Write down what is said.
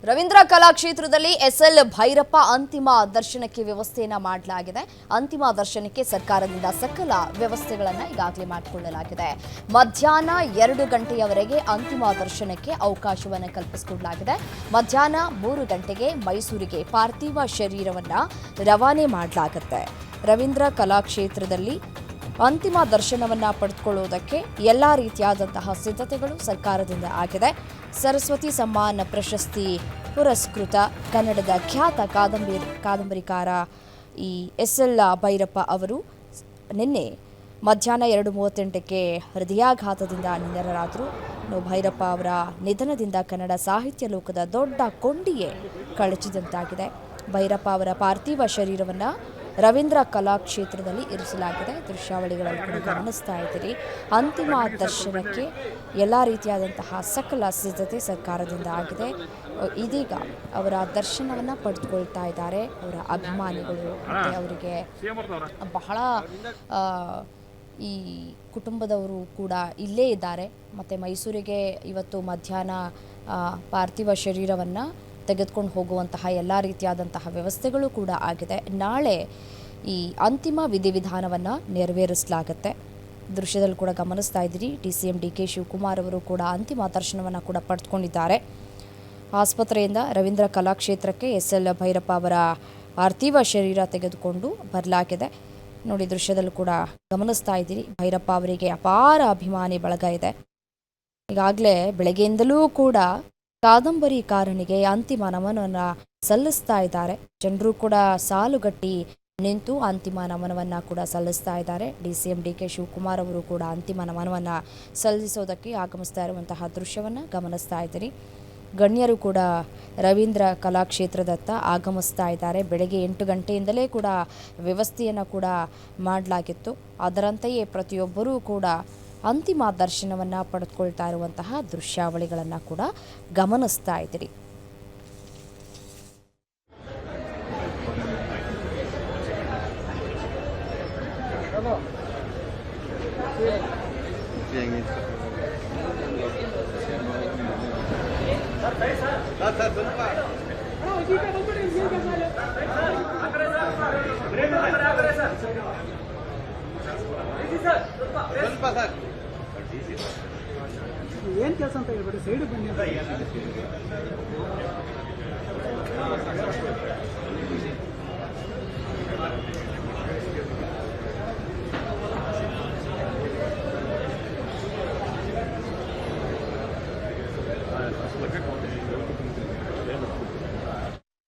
Ravindra ಕಲಾಕ್ಷೇತ್ರದಲ್ಲಿ SL Bhyrappa ಅಂತಿಮ ದರ್ಶನಕ್ಕೆ ವ್ಯವಸ್ಥೆಯನ್ನ ಮಾಡಲಾಗಿದೆ. ಅಂತಿಮ ದರ್ಶನಕ್ಕೆ ಸರ್ಕಾರದಿಂದ ಸಕಲ ವ್ಯವಸ್ಥೆಗಳನ್ನು ಈಗಾಗಲೇ ಮಾಡಿಕೊಳ್ಳಲಾಗಿದೆ. ಮಧ್ಯಾಹ್ನ 2 ಗಂಟೆಯವರೆಗೆ ಅಂತಿಮ ದರ್ಶನಕ್ಕೆ ಅವಕಾಶವನ್ನು ಕಲ್ಪಿಸಿಕೊಡಲಾಗಿದೆ. ಮಧ್ಯಾಹ್ನ 3 ಗಂಟೆಗೆ ಮೈಸೂರಿಗೆ ಪಾರ್ಥಿವ ಶರೀರವನ್ನು ರವಾನೆ ಮಾಡಲಾಗುತ್ತೆ. ರವೀಂದ್ರ ಕಲಾಕ್ಷೇತ್ರದಲ್ಲಿ ಅಂತಿಮ ದರ್ಶನವನ್ನ ಪಡೆದುಕೊಳ್ಳುವುದಕ್ಕೆ ಎಲ್ಲ ರೀತಿಯಾದಂತಹ ಸಿದ್ಧತೆಗಳು ಸರ್ಕಾರದಿಂದ ಆಗಿದೆ. ಸರಸ್ವತಿ ಸಮ್ಮಾನ್ ಪ್ರಶಸ್ತಿ ಪುರಸ್ಕೃತ ಕನ್ನಡದ ಖ್ಯಾತ ಕಾದಂಬರಿಕಾರ ಈ ಎಸ್ಎಲ್ ಭೈರಪ್ಪ ಅವರು ನಿನ್ನೆ ಮಧ್ಯಾಹ್ನ 2:38ಕ್ಕೆ ಹೃದಯಾಘಾತದಿಂದ ನಿಧನರಾದರು. ಭೈರಪ್ಪ ಅವರ ನಿಧನದಿಂದ ಕನ್ನಡ ಸಾಹಿತ್ಯ ಲೋಕದ ದೊಡ್ಡ ಕೊಂಡಿಯೇ ಕಳಚಿದಂತಾಗಿದೆ. ಭೈರಪ್ಪ ಅವರ ಪಾರ್ಥಿವ ಶರೀರವನ್ನು ರವೀಂದ್ರ ಕಲಾಕ್ಷೇತ್ರದಲ್ಲಿ ಇರಿಸಲಾಗಿದೆ. ದೃಶ್ಯಾವಳಿಗಳಲ್ಲಿ ಕೂಡ ಗಮನಿಸ್ತಾ ಇದ್ದೀರಿ. ಅಂತಿಮ ದರ್ಶನಕ್ಕೆ ಎಲ್ಲ ರೀತಿಯಾದಂತಹ ಸಕಲ ಸಿದ್ಧತೆ ಸರ್ಕಾರದಿಂದ ಆಗಿದೆ. ಇದೀಗ ಅವರ ದರ್ಶನವನ್ನು ಪಡೆದುಕೊಳ್ತಾ ಇದ್ದಾರೆ ಅವರ ಅಭಿಮಾನಿಗಳು. ಮತ್ತು ಅವರಿಗೆ ಬಹಳ ಈ ಕುಟುಂಬದವರು ಕೂಡ ಇಲ್ಲೇ ಇದ್ದಾರೆ. ಮತ್ತು ಮೈಸೂರಿಗೆ ಇವತ್ತು ಮಧ್ಯಾಹ್ನ ಪಾರ್ಥಿವ ಶರೀರವನ್ನು ತೆಗೆದುಕೊಂಡು ಹೋಗುವಂತಹ ಎಲ್ಲ ರೀತಿಯಾದಂತಹ ವ್ಯವಸ್ಥೆಗಳು ಕೂಡ ಆಗಿದೆ. ನಾಳೆ ಈ ಅಂತಿಮ ವಿಧಿವಿಧಾನವನ್ನು ನೆರವೇರಿಸಲಾಗುತ್ತೆ. ದೃಶ್ಯದಲ್ಲಿ ಕೂಡ ಗಮನಿಸ್ತಾ ಇದ್ದೀರಿ. DCM DK ಶಿವಕುಮಾರ್ ಅವರು ಕೂಡ ಅಂತಿಮ ದರ್ಶನವನ್ನು ಕೂಡ ಪಡೆದುಕೊಂಡಿದ್ದಾರೆ. ಆಸ್ಪತ್ರೆಯಿಂದ ರವೀಂದ್ರ ಕಲಾಕ್ಷೇತ್ರಕ್ಕೆ ಎಸ್ಎಲ್ ಭೈರಪ್ಪ ಅವರ ಪಾರ್ಥಿವ ಶರೀರ ತೆಗೆದುಕೊಂಡು ಬರಲಾಗಿದೆ. ನೋಡಿ, ದೃಶ್ಯದಲ್ಲೂ ಕೂಡ ಗಮನಿಸ್ತಾ ಇದ್ದೀರಿ. ಭೈರಪ್ಪ ಅವರಿಗೆ ಅಪಾರ ಅಭಿಮಾನಿ ಬಳಗ ಇದೆ. ಈಗಾಗಲೇ ಬೆಳಗ್ಗೆಯಿಂದಲೂ ಕೂಡ ಕಾದಂಬರಿಕಾರನಿಗೆ ಅಂತಿಮ ನಮನವನ್ನು ಸಲ್ಲಿಸ್ತಾ ಇದ್ದಾರೆ. ಜನರು ಕೂಡ ಸಾಲುಗಟ್ಟಿ ನಿಂತು ಅಂತಿಮ ನಮನವನ್ನು ಕೂಡ ಸಲ್ಲಿಸ್ತಾ ಇದ್ದಾರೆ. DCM DK ಶಿವಕುಮಾರ್ ಅವರು ಕೂಡ ಅಂತಿಮ ನಮನವನ್ನು ಸಲ್ಲಿಸೋದಕ್ಕೆ ಆಗಮಿಸ್ತಾ ಇರುವಂತಹ ದೃಶ್ಯವನ್ನು ಗಮನಿಸ್ತಾ ಇದ್ದೀರಿ. ಗಣ್ಯರು ಕೂಡ ರವೀಂದ್ರ ಕಲಾಕ್ಷೇತ್ರದತ್ತ ಆಗಮಿಸ್ತಾ ಇದ್ದಾರೆ. ಬೆಳಗ್ಗೆ 8 ಗಂಟೆಯಿಂದಲೇ ಕೂಡ ವ್ಯವಸ್ಥೆಯನ್ನು ಕೂಡ ಮಾಡಲಾಗಿತ್ತು. ಅದರಂತೆಯೇ ಪ್ರತಿಯೊಬ್ಬರೂ ಕೂಡ ಅಂತಿಮ ದರ್ಶನವನ್ನು ಪಡೆದುಕೊಳ್ತಾ ಇರುವಂತಹ ದೃಶ್ಯಾವಳಿಗಳನ್ನು ಕೂಡ ಗಮನಿಸ್ತಾ ಇದ್ದೀರಿ. ಏನ್ ಕೆಲಸ ಅಂತ ಹೇಳ್ಬಿಟ್ಟು ಸೈಡ್ ಬನ್ನಿ.